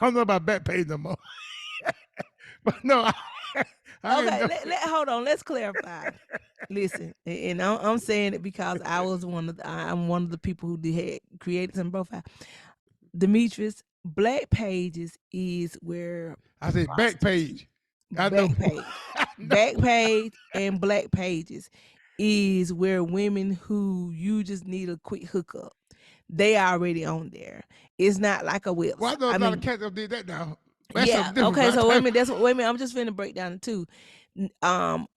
don't know about Backpage no more. But no, I ain't Okay, know. hold on. Let's clarify. Listen, and I'm saying it because I'm one of the people who had created some profile. Demetrius, Black Pages is where I said Backpage. I know. Backpage, I know. Backpage, and Black Pages is where women who you just need a quick hookup, they already on there. It's not like a Well, I website. know a I lot of mean, cats up did that now. That's yeah. something different. Okay. But So wait a minute. I'm just finna break down the two.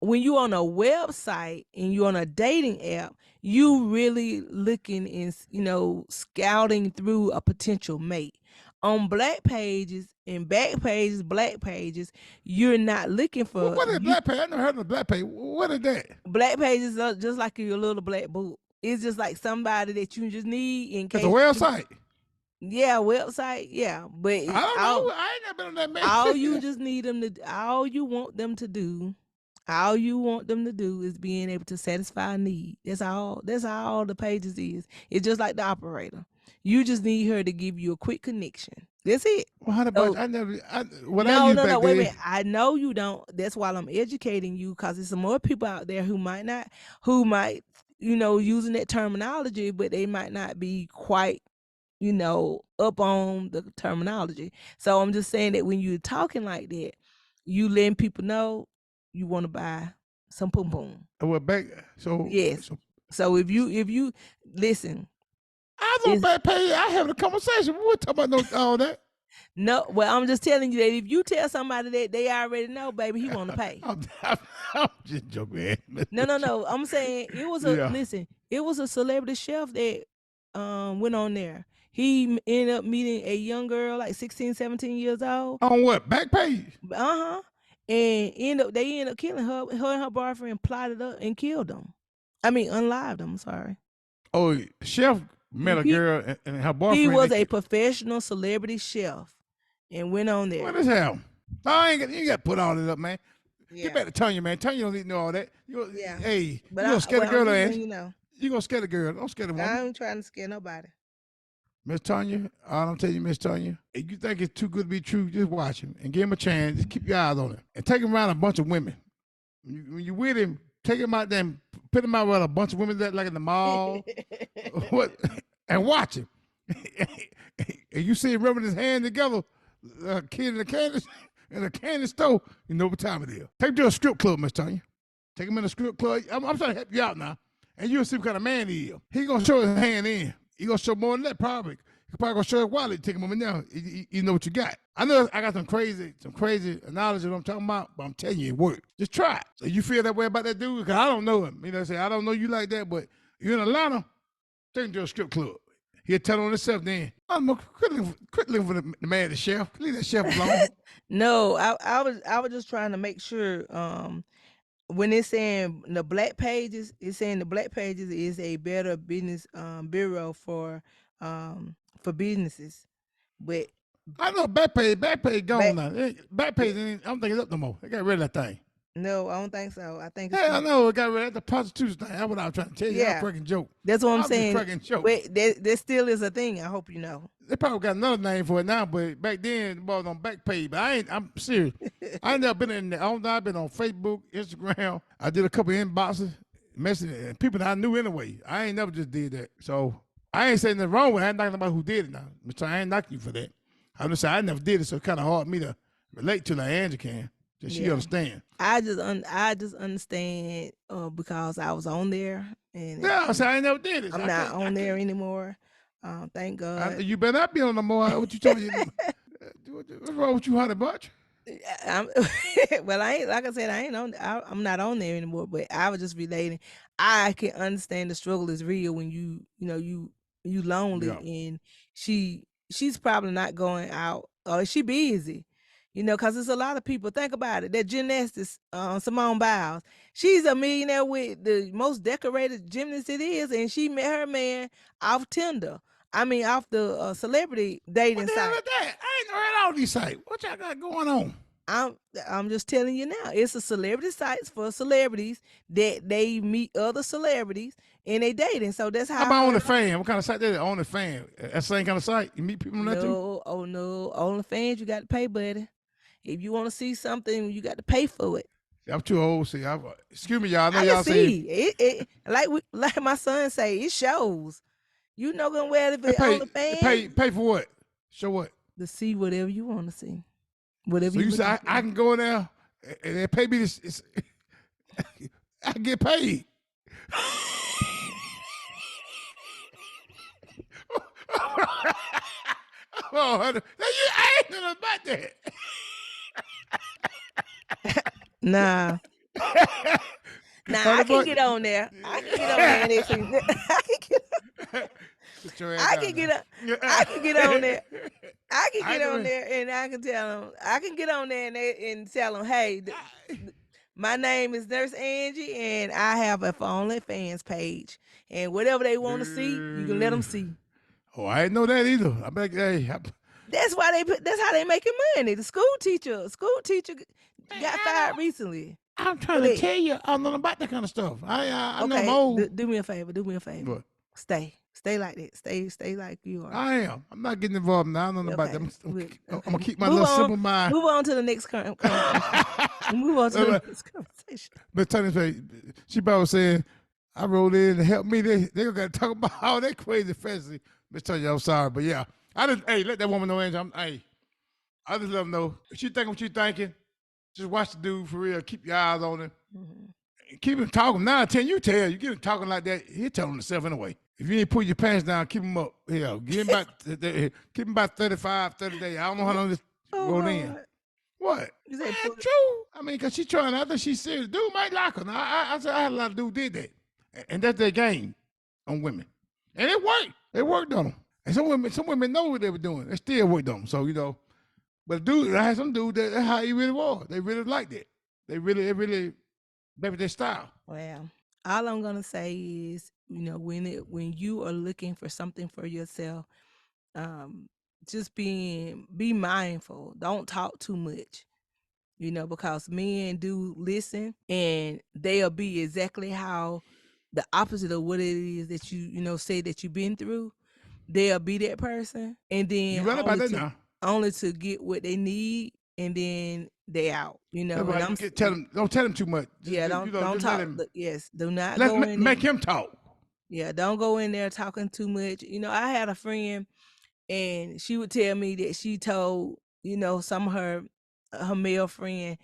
When you on a website and you on a dating app, you really looking and scouting through a potential mate. On Black Pages and Back Pages, Black Pages, you're not looking for what is you. Black Page? I never heard of Black Page. What is that? Black Pages are just like your little black book. It's just like somebody that you just need in It's a case. website. Yeah, website. Yeah, but I don't know. I ain't never been on that all man. you just need them to all you want them to do all you want them to do is being able to satisfy a need. That's all the pages is. It's just like the operator. You just need her to give you a quick connection. That's it. Well, how about So I never what I no, used no, no. back Wait a then. minute. I know you don't. That's why I'm educating you, because there's some more people out there who might, using that terminology, but they might not be quite, up on the terminology. So I'm just saying that when you're talking like that, you letting people know you want to buy some pum pum. Well, back Yes. so So if you listen, I was on is Back Page. I having a conversation. We weren't talking about all that. no. Well, I'm just telling you that if you tell somebody that, they already know, baby, he want to pay. I'm just joking, man. No, no, no. I'm saying it was Yeah. listen. It was a celebrity chef that went on there. He ended up meeting a young girl, like 16, 17 years old. On what? Back Page? Uh-huh. And they end up killing her. Her and her boyfriend plotted up and killed them. I mean, unlived them. Sorry. Oh, Chef met a He girl and her he boyfriend. was a professional celebrity chef and went on What there. is hell? You ain't got to put all this up, man. Get Yeah. back to Tonya, man. Tonya don't need to know all that. Yeah. Hey, But you gonna scare the I'm girl just ass. letting you know. You gonna scare the girl. Don't scare the woman. I ain't trying to scare nobody. Miss Tonya, all I'm telling you, Miss Tonya, if you think it's too good to be true, just watch him and give him a chance. Just keep your eyes on him. And take him around a bunch of women. When you with him, take him out there and put him out with a bunch of women that like in the mall. What? And watch him. And you see him rubbing his hand together, kid in the candy in a candy store, you know what time it is. Take him to a strip club, Miss Tonya. Take him in a strip club. I'm trying to help you out now. And you'll see what kind of man he is. He gonna show his hand in. He gonna show more than that probably. He probably gonna show his wallet, take him over now. You know what you got. I know I got some crazy knowledge of what I'm talking about, but I'm telling you, it works. Just try it. So you feel that way about that dude? Because I don't know him. You know what I'm saying? I don't know you like that, but you're in Atlanta, take him to a strip club. He'll tell on himself then. Quit living for the man, the chef. Leave that chef alone. No, I was just trying to make sure. When it's saying the black pages, it's saying the black pages is a better business bureau for businesses. But I know Backpage gone Back- now. Backpage ain't, I don't think it's up no more. They got rid of that thing. no, I don't think so. I think it's Yeah, I know it got rid of the prostitution thing. That's what I was trying to tell you. Yeah. That's a freaking joke. that's what I'm That was a saying. freaking joke. But that still is a thing. I hope you know. They probably got another name for it now, but back then it was on Backpage. But I'm serious. I ain't never been in there. I've been on Facebook, Instagram. I did a couple of inboxes, messaging, and people that I knew anyway. I ain't never just did that. So I ain't saying nothing wrong with it. I ain't knocking about who did it now. Mr. I ain't knocking you for that. I'm just saying I never did it, so it's kind of hard for me to relate to like Angie can. That she Yeah. understand. I just understand because I was on there and Yeah, I said I ain't never did it. I'm not on there anymore. Thank God. You better not be on no more. What you told you? What's wrong with you, honey bunch? Well, I ain't like I said, I'm not on there anymore. But I was just relating. I can understand the struggle is real when you lonely Yeah. and she's probably not going out or she busy. Because there's a lot of people. Think about it. That gymnast, Simone Biles, she's a millionaire with the most decorated gymnast it is, and she met her man off Tinder. I mean, off the celebrity dating What the hell site. is that? I ain't heard all these sites. What y'all got going on? I'm just telling you now. It's a celebrity sites for celebrities that they meet other celebrities and they dating. So that's How about OnlyFans? What kind of site that is? OnlyFans. That's the same kind of site. You meet people on that too? No, oh no, OnlyFans you got to pay, buddy. If you want to see something, you got to pay for it. I'm too old. See, excuse me, y'all. I know I y'all can say see it. Like my son say, it shows. You know gonna wear it for pay OnlyFans for what? Show what? to see whatever you want to see. Whatever So you say looking for. I can go in there and they pay me this. I can get paid. Oh, honey. I ain't nothing about that. Nah. Nah, I can get on there. I can get on there and see. I can get on there. I can get on there. I can get on there and I can tell them. I can get on there and tell them, hey, my name is Nurse Angie, and I have a OnlyFans page, and whatever they want to see, you can let them see. Oh, I didn't know that either. I bet, That's why that's how they making money. The school teacher got fired recently. I'm trying to tell you, I don't know about that kind of stuff. I know I'm Okay, old. do me a favor. What? Stay like that. Stay like you are. I am. I'm not getting involved now. I don't know about Okay. that. I'm Okay. gonna keep my little simple mind. Move on to the next conversation. Move on to the next conversation. But Tony say she probably saying, I rolled in to help me. They gotta talk about all that crazy fantasy. Miss Tonya, I'm sorry, but yeah, let that woman know, Angel. I just let them know. If she thinking what you thinking, just watch the dude for real. Keep your eyes on him. Mm-hmm. Keep him talking. 9 10, you tell. You get him talking like that, he'll tell himself anyway. If you ain't put your pants down, keep him up. Yeah, give him about 35, 30 days. I don't know how long this roll in. What? You said true. I mean, because she trying. I think she's serious. Dude might like her. Now, I said I had a lot of dudes did that. And that's their game on women. And it worked. It worked on them. And some women know what they were doing. They still worked on them. So, but dude, I had some dudes that's how he really was. They really liked it. They really, maybe their style. Well, all I'm gonna say is, when you are looking for something for yourself, just be mindful. Don't talk too much. Because men do listen and they'll be exactly how the opposite of what it is that you say that you've been through. They'll be that person, and then You right about that now. only to get what they need, and then they out. Right. Don't tell him too much. Don't talk. Yes, do not make him talk. Yeah, don't go in there talking too much. I had a friend, and she would tell me that she told some of her male friend,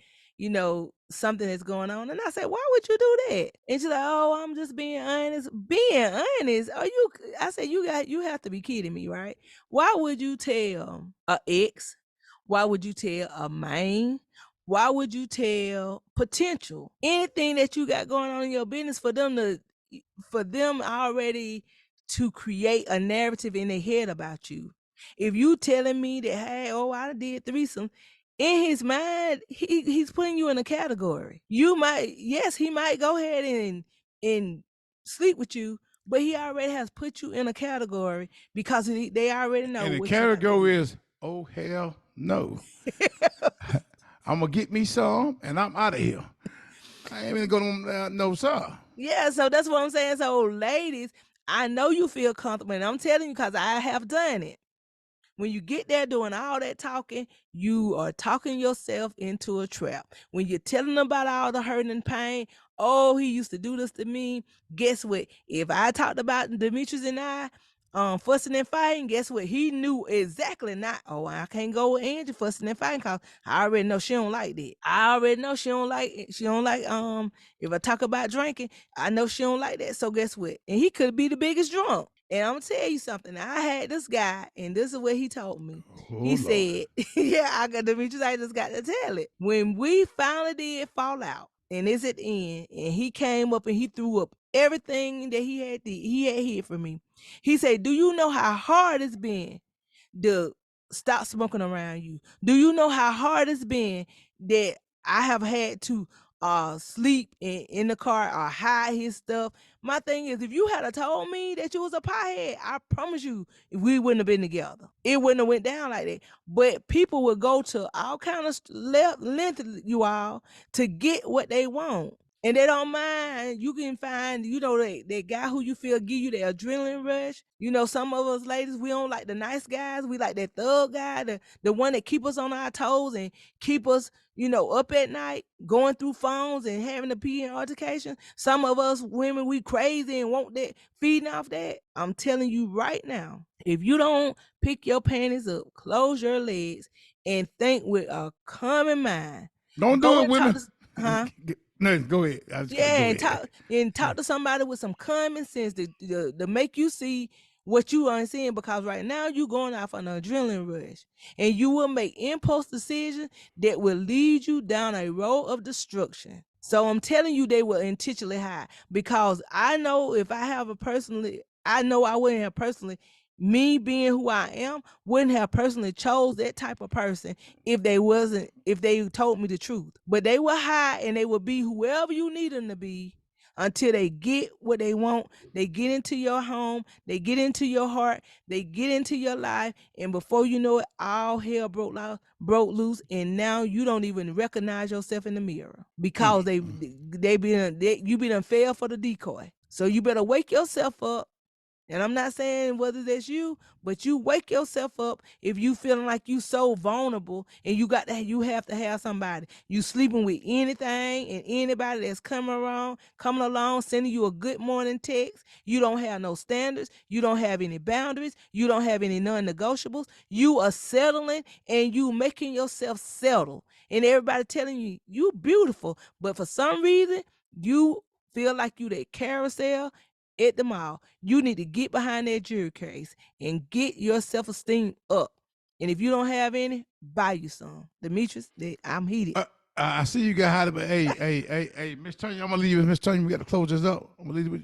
something that's going on. And I said, why would you do that? And she's like, oh, I'm just being honest. Being honest? I said, you have to be kidding me, right? Why would you tell a ex? Why would you tell a man? Why would you tell potential anything that you got going on in your business for them already to create a narrative in their head about you? If you telling me that, hey, oh, I did threesome, in his mind, he's putting you in a category. Yes, he might go ahead and sleep with you, but he already has put you in a category because they already know And the what you like to category eat. is, oh hell no. I'm gonna get me some, and I'm out of here. I ain't even gonna no sir. Yeah, so that's what I'm saying. So, ladies, I know you feel comfortable, and I'm telling you because I have done it. When you get there doing all that talking, you are talking yourself into a trap. When you're telling them about all the hurt and pain, oh, he used to do this to me. Guess what? If I talked about Demetrius and I fussing and fighting, guess what? He knew exactly not, oh, I can't go with Angie fussing and fighting because I already know she don't like that. I already know she don't like if I talk about drinking, I know she don't like that. So guess what? And he could be the biggest drunk. And I'm gonna tell you something. I had this guy, and this is what he told me. Oh He Lord. said, "Yeah, I got Demetrius. I just got to tell it. When we finally did fall out, and it's at the end, and he came up and he threw up everything that he had hid from me. He said, "Do you know how hard it's been to stop smoking around you? Do you know how hard it's been that I have had to sleep in the car or hide his stuff? My thing is, if you had told me that you was a pothead, I promise you we wouldn't have been together. It wouldn't have went down like that. But people would go to all kind of length, you all, to get what they want. And they don't mind. You can find, that guy who you feel give you the adrenaline rush. Some of us ladies, we don't like the nice guys. We like that thug guy, the one that keep us on our toes and keep us, up at night, going through phones and having a pee and altercation. Some of us women, we crazy and want that, feeding off that. I'm telling you right now, if you don't pick your panties up, close your legs, and think with a common mind, Don't do go it, and talk women. to, huh? No, go ahead. I just gotta Yeah, go and ahead. talk to somebody with some common sense to make you see what you aren't seeing, because right now you going off on an adrenaline rush and you will make impulse decisions that will lead you down a road of destruction. So I'm telling you, they will intentionally hide, because I know if I have a personally, I know I wouldn't have personally, me being who I am, wouldn't have personally chose that type of person if they told me the truth. But they will hide and they will be whoever you need them to be until they get what they want. They get into your home, they get into your heart, they get into your life, and before you know it, all hell broke loose, and now you don't even recognize yourself in the mirror because you been unfair for the decoy. So you better wake yourself up. And I'm not saying whether that's you, but you wake yourself up if you feeling like you so vulnerable and you have to have somebody. You sleeping with anything and anybody that's coming along, sending you a good morning text. You don't have no standards. You don't have any boundaries. You don't have any non-negotiables. You are settling and you making yourself settle. And everybody telling you you beautiful, but for some reason you feel like you that carousel at the mall. You need to get behind that jewelry case and get your self-esteem up. And if you don't have any, buy you some. Demetrius, I'm heated. I see you got hot, but hey, Miss Tonya, I'm gonna leave you with Miss Tonya. We got to close this up. I'm gonna leave it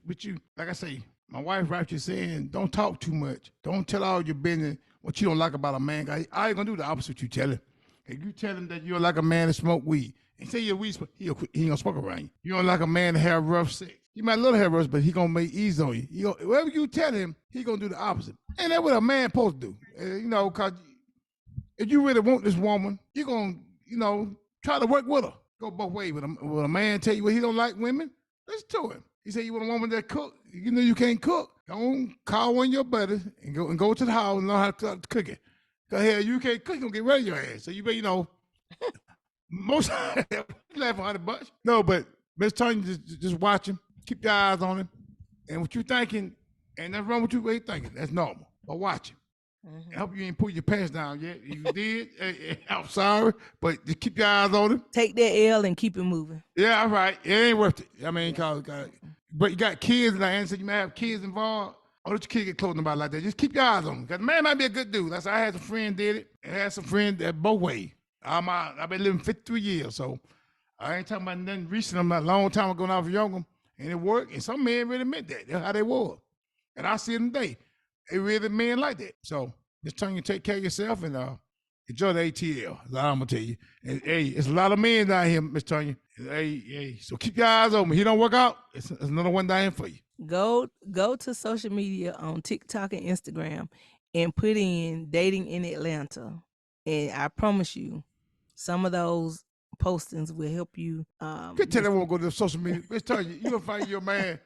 with you. Like I say, my wife right you saying, don't talk too much. Don't tell all your business what you don't like about a man. I ain't gonna do the opposite you tell him. If you tell him that you don't like a man to smoke weed, and say you're weed, he ain't gonna smoke around you. You don't like a man to have rough sex. He might love to have rough, but he gonna make ease on you. Whatever you tell him, he gonna do the opposite. And that's what a man supposed to do. Cause if you really want this woman, you're gonna, try to work with her. Go both ways. When a man tell you what he don't like women, listen to him. He say you want a woman that cook. You know you can't cook. Go call one of your buddies and go to the house and learn how to cook it. Cause hell, you can't cook, you gonna get rid of your ass. So you better, most laugh $100. No, but Miss Tony just watch him. Keep your eyes on him. And what you thinking, and nothing wrong with you what you thinking. That's normal. But watch him. I hope you ain't put your pants down yet. If you did, I'm sorry, but just keep your eyes on him. Take that L and keep it moving. Yeah, all right. It ain't worth it. I mean, but you got kids, and I answered you might have kids involved. Don't let your kid get close to nobody like that. Just keep your eyes on him. Because the man might be a good dude. That's I had some friend did it. And I had some friend that both ways. I've been living 53 years, so I ain't talking about nothing recent. I'm a long time ago when I was younger, and it worked. And some men really meant that. That's how they were. And I see them today. They really men like that. So just trying to take care of yourself and enjoy the ATL. That's all I'm gonna tell you. And, hey, it's a lot of men down here, Miss Tonya. Hey, so keep your eyes open. He don't work out, it's another one down here for you. Go to social media on TikTok and Instagram and put in dating in Atlanta. And I promise you, some of those postings will help you. Could tell they won't go to social media. Miss Tonya, you gonna find your man.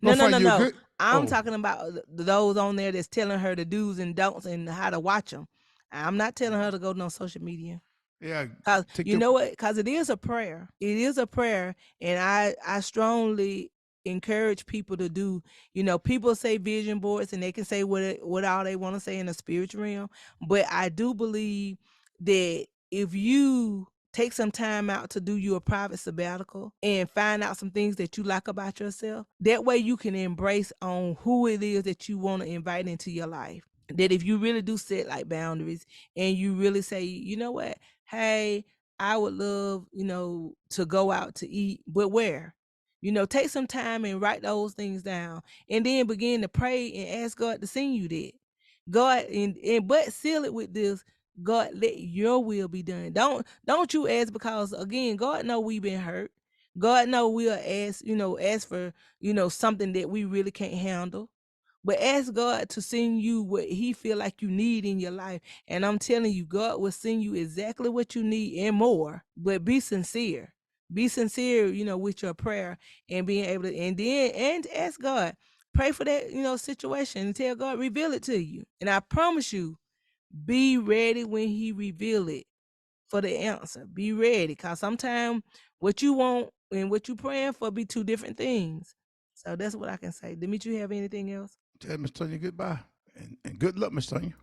No. I'm talking about those on there that's telling her the do's and don'ts and how to watch them. I'm not telling her to go on social media. Yeah, cause you know what? Cause it is a prayer. It is a prayer, and I strongly encourage people to do. You know, people say vision boards, and they can say what all they want to say in the spiritual realm. But I do believe that if you take some time out to do you a private sabbatical and find out some things that you like about yourself, that way you can embrace on who it is that you want to invite into your life. That if you really do set like boundaries and you really say, you know what, hey, I would love, to go out to eat, but where? Take some time and write those things down and then begin to pray and ask God to send you that. God, but seal it with this. God, let your will be done. Don't you ask, because again, God know we've been hurt. God know we'll ask for, something that we really can't handle. But ask God to send you what he feel like you need in your life. And I'm telling you, God will send you exactly what you need and more. But be sincere. Be sincere, with your prayer and being able to, and ask God. Pray for that, situation and tell God, reveal it to you. And I promise you, be ready when he reveal it for the answer. Be ready, because sometimes what you want and what you praying for be two different things. So that's what I can say. Dimitri, you have anything else? Tell Miss Tonya goodbye and good luck, Miss Tonya.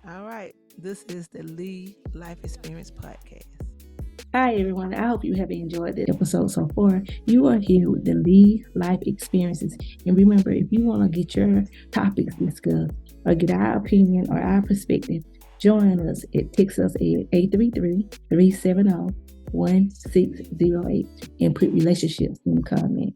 All right. This is the Lee Life Experience Podcast. Hi, everyone. I hope you have enjoyed the episode so far. You are here with the Lee Life Experiences. And remember, if you want to get your topics discussed or get our opinion or our perspective, join us text us at 833-370-1608 and put relationships in the comment.